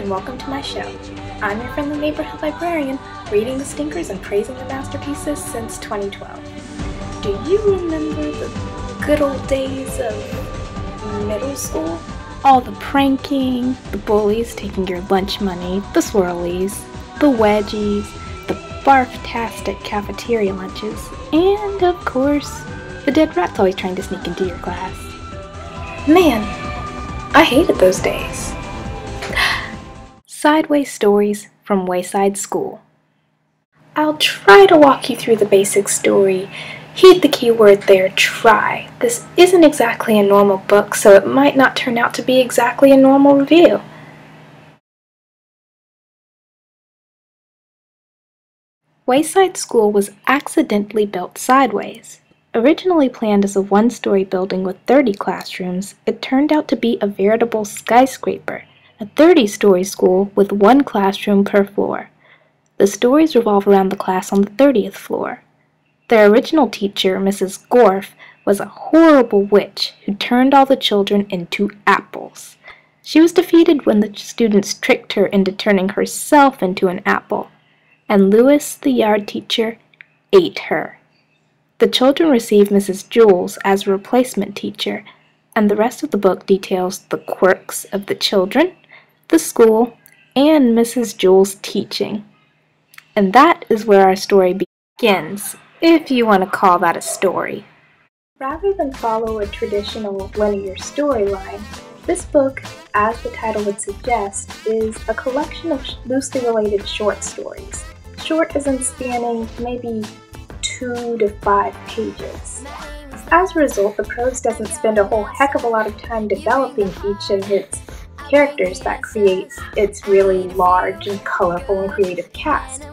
and welcome to my show. I'm your friendly neighborhood librarian, reading the stinkers and praising the masterpieces since 2012. Do you remember the good old days of middle school? All the pranking, the bullies taking your lunch money, the swirlies, the wedgies, the barf-tastic cafeteria lunches, and of course, the dead rats always trying to sneak into your class. Man, I hated those days. Sideways Stories from Wayside School. I'll try to walk you through the basic story. Heed the key word there, try. This isn't exactly a normal book, so it might not turn out to be exactly a normal review. Wayside School was accidentally built sideways. Originally planned as a one-story building with 30 classrooms, it turned out to be a veritable skyscraper, a 30-story school with one classroom per floor. The stories revolve around the class on the 30th floor. Their original teacher, Mrs. Gorf, was a horrible witch who turned all the children into apples. She was defeated when the students tricked her into turning herself into an apple, and Louis, the yard teacher, ate her. The children received Mrs. Jules as a replacement teacher, and the rest of the book details the quirks of the children, the school, and Mrs. Jules' teaching. And that is where our story begins, if you want to call that a story. Rather than follow a traditional linear storyline, this book, as the title would suggest, is a collection of loosely related short stories. Short as in spanning maybe 2 to 5 pages. As a result, the prose doesn't spend a whole heck of a lot of time developing each of its characters that creates its really large and colorful and creative cast.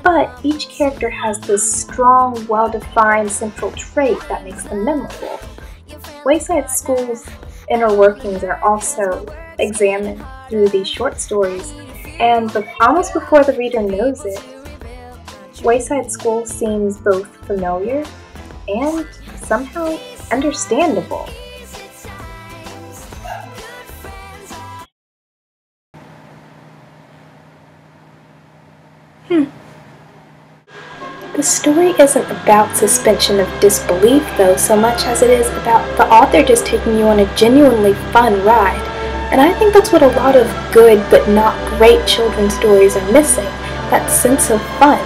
But each character has this strong, well-defined central trait that makes them memorable. Wayside School's inner workings are also examined through these short stories, and almost before the reader knows it, Wayside School seems both familiar and somehow understandable. The story isn't about suspension of disbelief, though, so much as it is about the author just taking you on a genuinely fun ride. And I think that's what a lot of good but not great children's stories are missing, that sense of fun.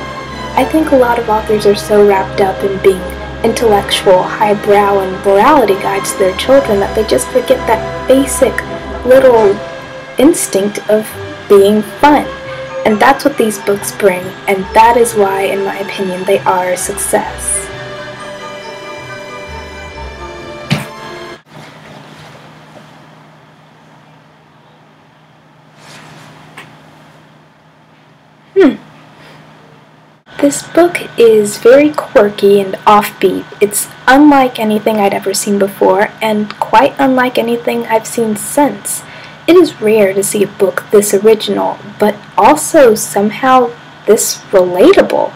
I think a lot of authors are so wrapped up in being intellectual, highbrow, and morality guides to their children that they just forget that basic little instinct of being fun. And that's what these books bring, and that is why, in my opinion, they are a success. This book is very quirky and offbeat. It's unlike anything I'd ever seen before, and quite unlike anything I've seen since. It is rare to see a book this original, but also somehow this relatable.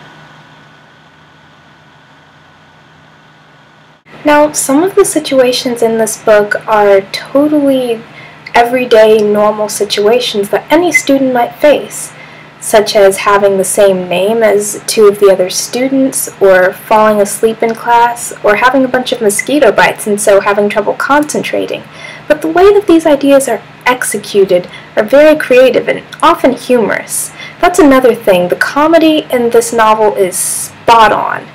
Now, some of the situations in this book are totally everyday, normal situations that any student might face, such as having the same name as 2 of the other students, or falling asleep in class, or having a bunch of mosquito bites and so having trouble concentrating. But the way that these ideas are executed are very creative and often humorous. That's another thing. The comedy in this novel is spot on.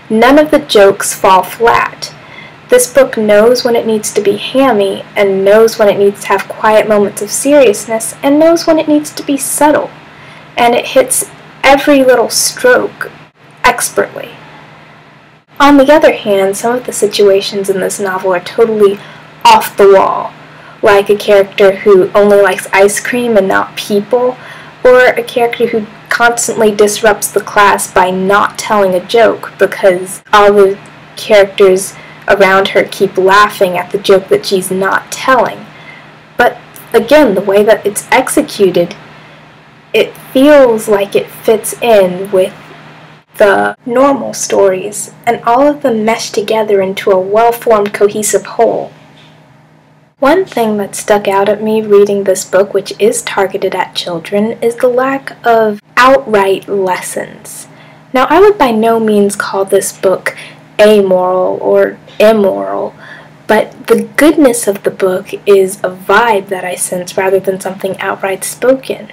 None of the jokes fall flat. This book knows when it needs to be hammy, and knows when it needs to have quiet moments of seriousness, and knows when it needs to be subtle. And it hits every little stroke expertly. On the other hand, some of the situations in this novel are totally off the wall, like a character who only likes ice cream and not people, or a character who constantly disrupts the class by not telling a joke because all the characters around her keep laughing at the joke that she's not telling. But again, the way that it's executed, it feels like it fits in with the normal stories, and all of them mesh together into a well-formed, cohesive whole. One thing that stuck out at me reading this book, which is targeted at children, is the lack of outright lessons. Now, I would by no means call this book amoral or immoral, but the goodness of the book is a vibe that I sense rather than something outright spoken.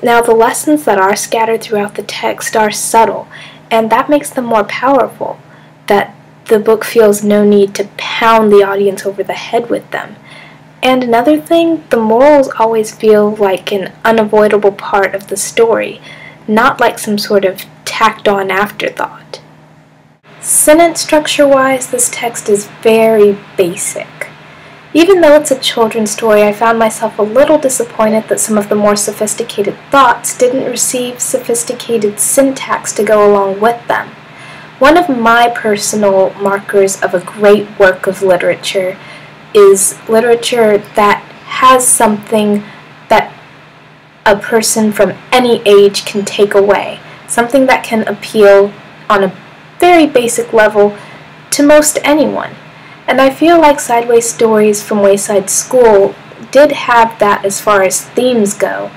Now, the lessons that are scattered throughout the text are subtle, and that makes them more powerful, that the book feels no need to pound the audience over the head with them. And another thing, the morals always feel like an unavoidable part of the story, not like some sort of tacked-on afterthought. Sentence structure-wise, this text is very basic. Even though it's a children's story, I found myself a little disappointed that some of the more sophisticated thoughts didn't receive sophisticated syntax to go along with them. One of my personal markers of a great work of literature is literature that has something that a person from any age can take away, something that can appeal on a very basic level to most anyone. And I feel like Sideways Stories from Wayside School did have that as far as themes go,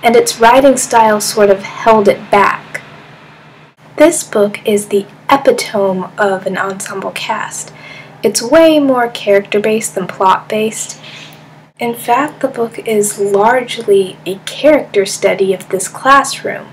and its writing style sort of held it back. This book is the epitome of an ensemble cast. It's way more character-based than plot-based. In fact, the book is largely a character study of this classroom.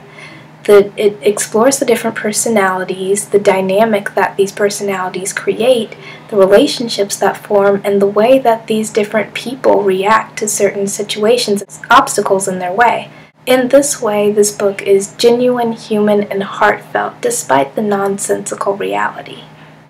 It explores the different personalities, the dynamic that these personalities create, the relationships that form, and the way that these different people react to certain situations and obstacles in their way. In this way, this book is genuine, human, and heartfelt, despite the nonsensical reality.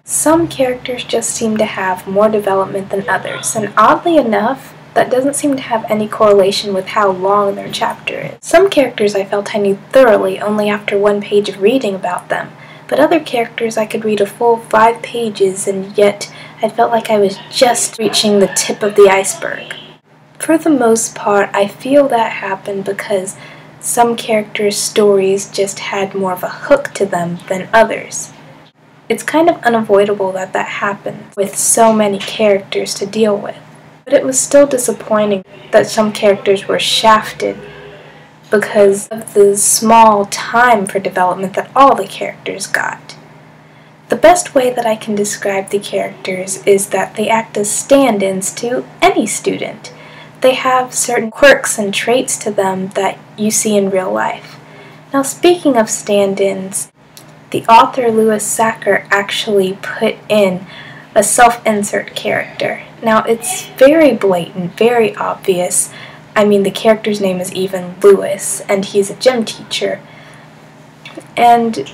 Some characters just seem to have more development than others, and oddly enough, that doesn't seem to have any correlation with how long their chapter is. Some characters I felt I knew thoroughly only after one page of reading about them, but other characters I could read a full 5 pages and yet I felt like I was just reaching the tip of the iceberg. For the most part, I feel that happened because some characters' stories just had more of a hook to them than others. It's kind of unavoidable that that happened with so many characters to deal with. But it was still disappointing that some characters were shafted because of the small time for development that all the characters got. The best way that I can describe the characters is that they act as stand-ins to any student. They have certain quirks and traits to them that you see in real life. Now, speaking of stand-ins, the author Louis Sachar actually put in a self-insert character. Now, it's very blatant, very obvious. I mean, the character's name is even Louis, and he's a gym teacher. And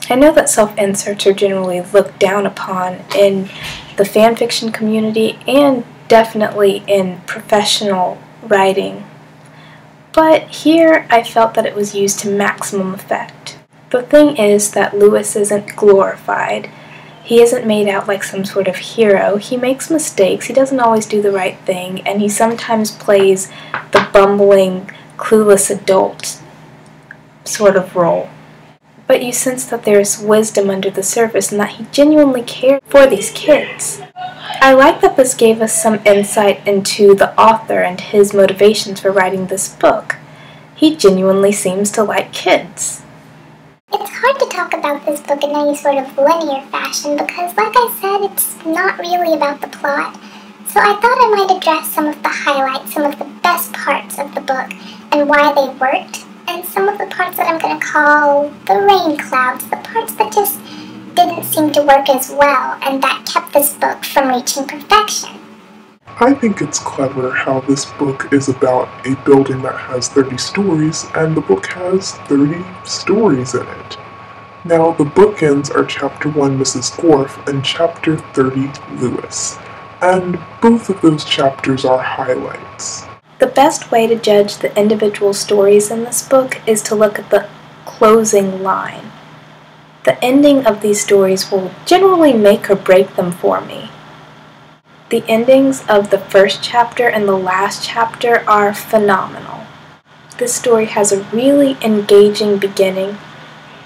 I know that self-inserts are generally looked down upon in the fanfiction community and definitely in professional writing. But here, I felt that it was used to maximum effect. The thing is that Louis isn't glorified. He isn't made out like some sort of hero. He makes mistakes, he doesn't always do the right thing, and he sometimes plays the bumbling, clueless adult sort of role. But you sense that there's wisdom under the surface and that he genuinely cares for these kids. I like that this gave us some insight into the author and his motivations for writing this book. He genuinely seems to like kids. It's hard to talk about this book in any sort of linear fashion because, like I said, it's not really about the plot. So I thought I might address some of the highlights, some of the best parts of the book, and why they worked, and some of the parts that I'm going to call the rain clouds, the parts that just didn't seem to work as well, and that kept this book from reaching perfection. I think it's clever how this book is about a building that has 30 stories, and the book has 30 stories in it. Now, the bookends are Chapter 1, Mrs. Gorf, and Chapter 30, Louis. And both of those chapters are highlights. The best way to judge the individual stories in this book is to look at the closing line. The ending of these stories will generally make or break them for me. The endings of the first chapter and the last chapter are phenomenal. This story has a really engaging beginning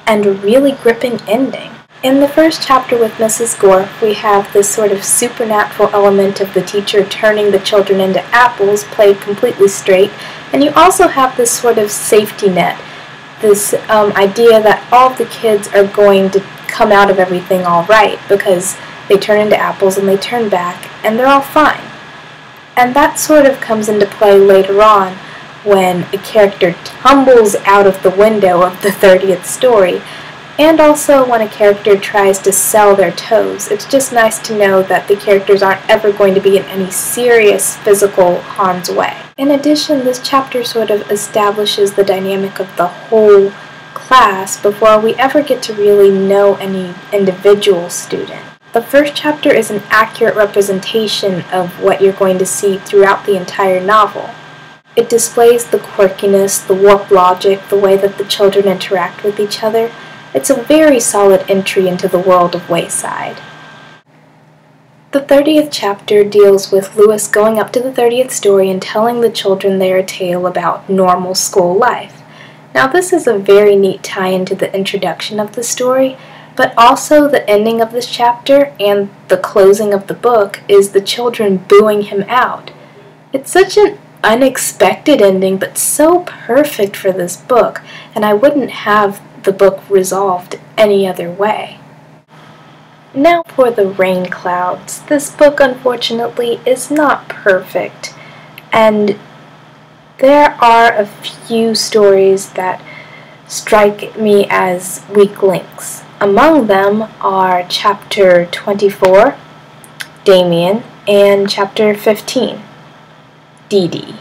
and a really gripping ending. In the first chapter with Mrs. Gore, we have this sort of supernatural element of the teacher turning the children into apples, played completely straight, and you also have this sort of safety net, this idea that all of the kids are going to come out of everything all right because they turn into apples and they turn back and they're all fine. And that sort of comes into play later on when a character tumbles out of the window of the 30th story, and also when a character tries to sell their toes. It's just nice to know that the characters aren't ever going to be in any serious physical harm's way. In addition, this chapter sort of establishes the dynamic of the whole class before we ever get to really know any individual student. The first chapter is an accurate representation of what you're going to see throughout the entire novel. It displays the quirkiness, the warped logic, the way that the children interact with each other. It's a very solid entry into the world of Wayside. The 30th chapter deals with Louis going up to the 30th story and telling the children their tale about normal school life. Now this is a very neat tie-in to the introduction of the story, but also the ending of this chapter and the closing of the book is the children booing him out. It's such an unexpected ending, but so perfect for this book, and I wouldn't have the book resolved any other way. Now for the rain clouds. This book, unfortunately, is not perfect, and there are a few stories that strike me as weak links. Among them are Chapter 24, Damien, and Chapter 15, Dee Dee.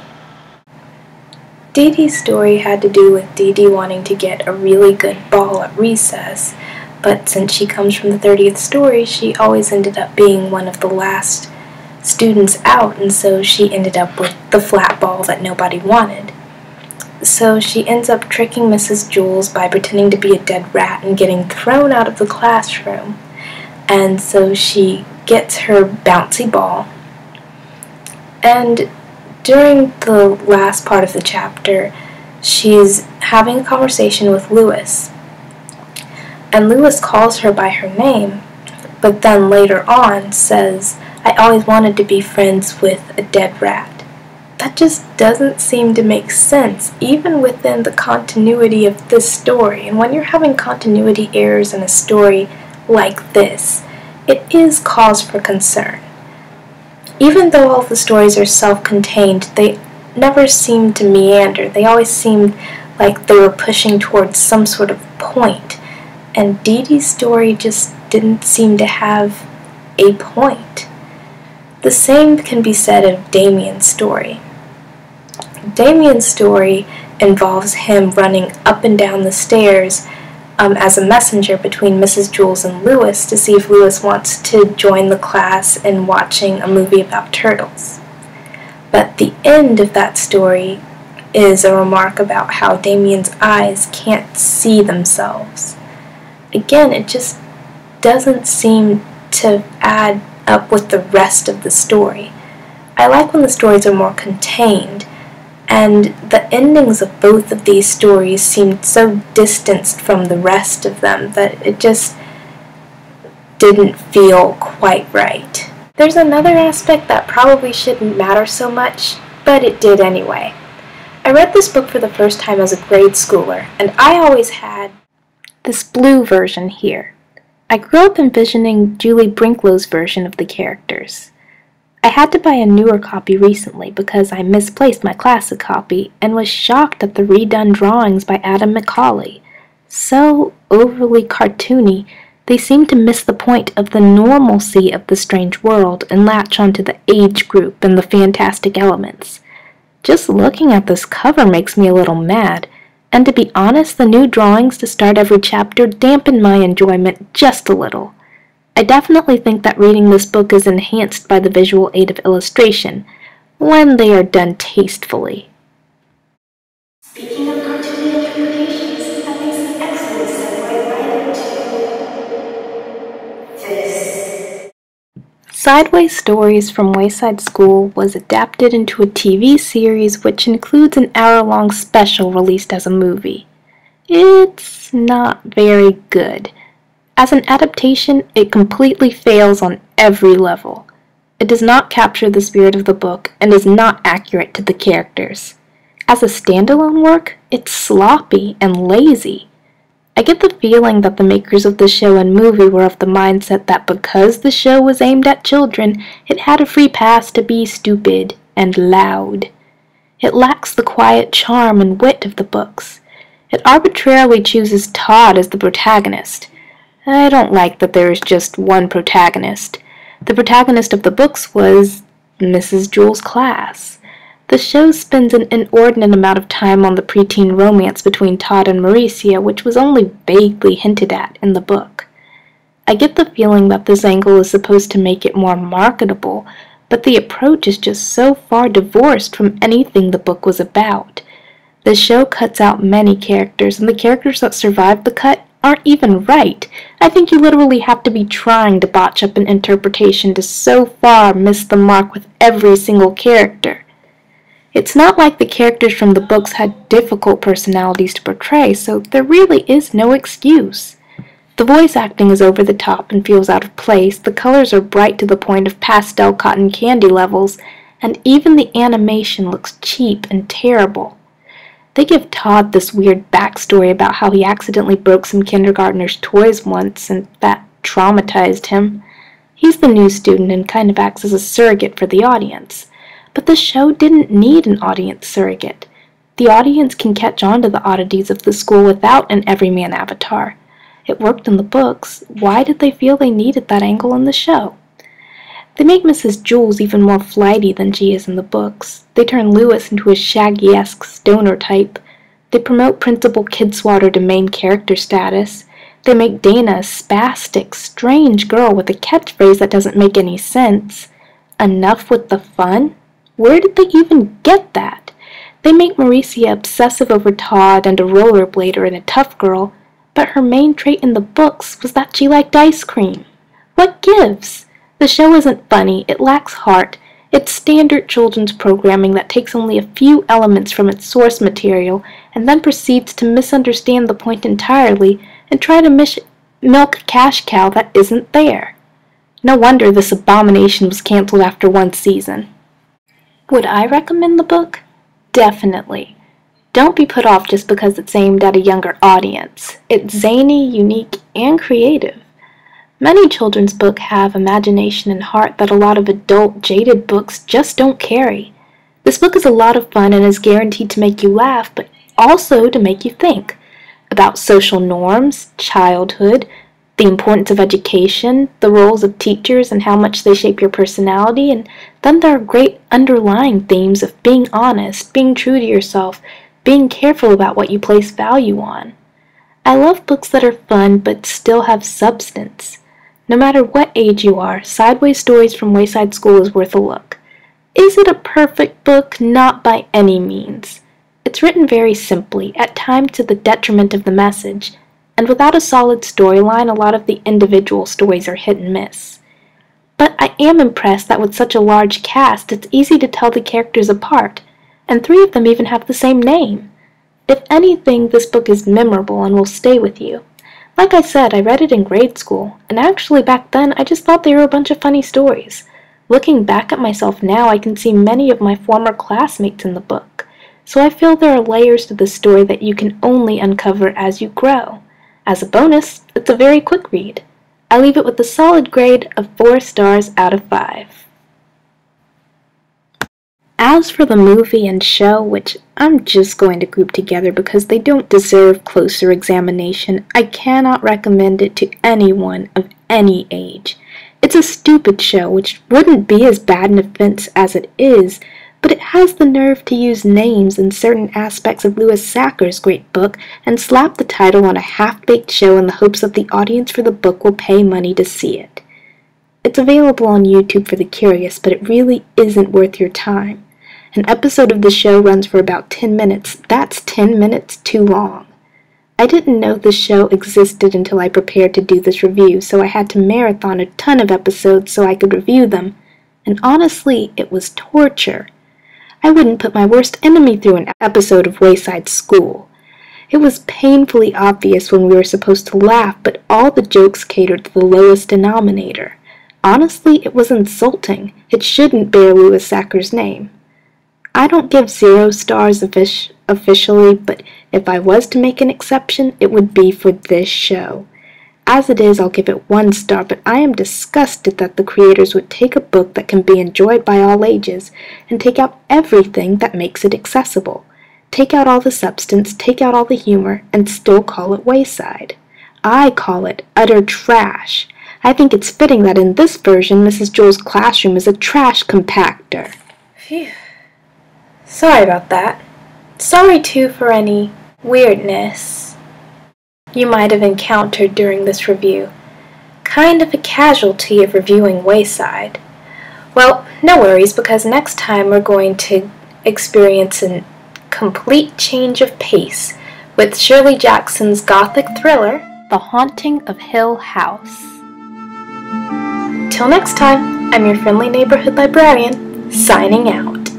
Dee Dee's story had to do with Dee Dee wanting to get a really good ball at recess, but since she comes from the 30th story, she always ended up being one of the last students out, and so she ended up with the flat ball that nobody wanted. So she ends up tricking Mrs. Jules by pretending to be a dead rat and getting thrown out of the classroom. And so she gets her bouncy ball. And during the last part of the chapter, she's having a conversation with Louis. And Louis calls her by her name, but then later on says, "I always wanted to be friends with a dead rat." That just doesn't seem to make sense, even within the continuity of this story. And when you're having continuity errors in a story like this, it is cause for concern. Even though all the stories are self-contained, they never seem to meander. They always seemed like they were pushing towards some sort of point. And Dee Dee's story just didn't seem to have a point. The same can be said of Damien's story. Damien's story involves him running up and down the stairs as a messenger between Mrs. Jules and Louis to see if Louis wants to join the class in watching a movie about turtles. But the end of that story is a remark about how Damien's eyes can't see themselves. Again, it just doesn't seem to add up with the rest of the story. I like when the stories are more contained, and the endings of both of these stories seemed so distanced from the rest of them that it just didn't feel quite right. There's another aspect that probably shouldn't matter so much, but it did anyway. I read this book for the first time as a grade schooler, and I always had this blue version here. I grew up envisioning Julie Brinklow's version of the characters. I had to buy a newer copy recently because I misplaced my classic copy and was shocked at the redone drawings by Adam McCauley. So overly cartoony, they seem to miss the point of the normalcy of the strange world and latch onto the age group and the fantastic elements. Just looking at this cover makes me a little mad, and to be honest, the new drawings to start every chapter dampen my enjoyment just a little. I definitely think that reading this book is enhanced by the visual aid of illustration, when they are done tastefully. Speaking of cartoon interpretations, that makes an excellent segue right into this. Sideways Stories from Wayside School was adapted into a TV series which includes an hour-long special released as a movie. It's not very good. As an adaptation, it completely fails on every level. It does not capture the spirit of the book and is not accurate to the characters. As a standalone work, it's sloppy and lazy. I get the feeling that the makers of the show and movie were of the mindset that because the show was aimed at children, it had a free pass to be stupid and loud. It lacks the quiet charm and wit of the books. It arbitrarily chooses Todd as the protagonist. I don't like that there is just one protagonist. The protagonist of the books was Mrs. Jewell's class. The show spends an inordinate amount of time on the preteen romance between Todd and Mauricia, which was only vaguely hinted at in the book. I get the feeling that this angle is supposed to make it more marketable, but the approach is just so far divorced from anything the book was about. The show cuts out many characters, and the characters that survive the cut aren't even right. I think you literally have to be trying to botch up an interpretation to so far miss the mark with every single character. It's not like the characters from the books had difficult personalities to portray, so there really is no excuse. The voice acting is over the top and feels out of place, the colors are bright to the point of pastel cotton candy levels, and even the animation looks cheap and terrible. They give Todd this weird backstory about how he accidentally broke some kindergartner's toys once, and that traumatized him. He's the new student and kind of acts as a surrogate for the audience. But the show didn't need an audience surrogate. The audience can catch on to the oddities of the school without an everyman avatar. It worked in the books. Why did they feel they needed that angle in the show? They make Mrs. Jewell even more flighty than she is in the books. They turn Louis into a Shaggy-esque stoner type. They promote Principal Kidswatter to main character status. They make Dana a spastic, strange girl with a catchphrase that doesn't make any sense. Enough with the fun? Where did they even get that? They make Mauricia obsessive over Todd and a rollerblader and a tough girl, but her main trait in the books was that she liked ice cream. What gives? The show isn't funny, it lacks heart. It's standard children's programming that takes only a few elements from its source material and then proceeds to misunderstand the point entirely and try to milk a cash cow that isn't there. No wonder this abomination was canceled after one season. Would I recommend the book? Definitely. Don't be put off just because it's aimed at a younger audience. It's zany, unique, and creative. Many children's books have imagination and heart that a lot of adult, jaded books just don't carry. This book is a lot of fun and is guaranteed to make you laugh, but also to make you think about social norms, childhood, the importance of education, the roles of teachers and how much they shape your personality, and then there are great underlying themes of being honest, being true to yourself, being careful about what you place value on. I love books that are fun but still have substance. No matter what age you are, Sideways Stories from Wayside School is worth a look. Is it a perfect book? Not by any means. It's written very simply, at times to the detriment of the message, and without a solid storyline, a lot of the individual stories are hit and miss. But I am impressed that with such a large cast, it's easy to tell the characters apart, and 3 of them even have the same name. If anything, this book is memorable and will stay with you. Like I said, I read it in grade school, and actually back then I just thought they were a bunch of funny stories. Looking back at myself now, I can see many of my former classmates in the book, so I feel there are layers to the story that you can only uncover as you grow. As a bonus, it's a very quick read. I leave it with a solid grade of 4 stars out of 5. As for the movie and show, which I'm just going to group together because they don't deserve closer examination, I cannot recommend it to anyone of any age. It's a stupid show, which wouldn't be as bad an offense as it is, but it has the nerve to use names and certain aspects of Louis Sachar's great book and slap the title on a half-baked show in the hopes that the audience for the book will pay money to see it. It's available on YouTube for the curious, but it really isn't worth your time. An episode of the show runs for about 10 minutes. That's 10 minutes too long. I didn't know the show existed until I prepared to do this review, so I had to marathon a ton of episodes so I could review them, and honestly, it was torture. I wouldn't put my worst enemy through an episode of Wayside School. It was painfully obvious when we were supposed to laugh, but all the jokes catered to the lowest denominator. Honestly, it was insulting. It shouldn't bear Louis Sachar's name. I don't give 0 stars officially, but if I was to make an exception, it would be for this show. As it is, I'll give it 1 star, but I am disgusted that the creators would take a book that can be enjoyed by all ages and take out everything that makes it accessible. Take out all the substance, take out all the humor, and still call it Wayside. I call it utter trash. I think it's fitting that in this version, Mrs. Joel's classroom is a trash compactor. Phew. Sorry about that. Sorry, too, for any weirdness you might have encountered during this review. Kind of a casualty of reviewing Wayside. Well, no worries, because next time we're going to experience a complete change of pace with Shirley Jackson's gothic thriller, The Haunting of Hill House. Till next time, I'm your friendly neighborhood librarian, signing out.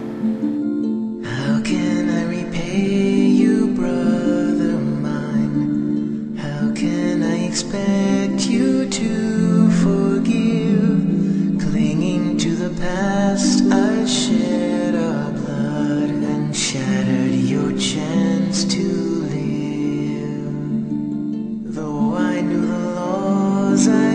How can I repay you, brother mine? How can I expect you to forgive? Clinging to the past, I shed our blood and shattered your chance to live. Though I knew the laws I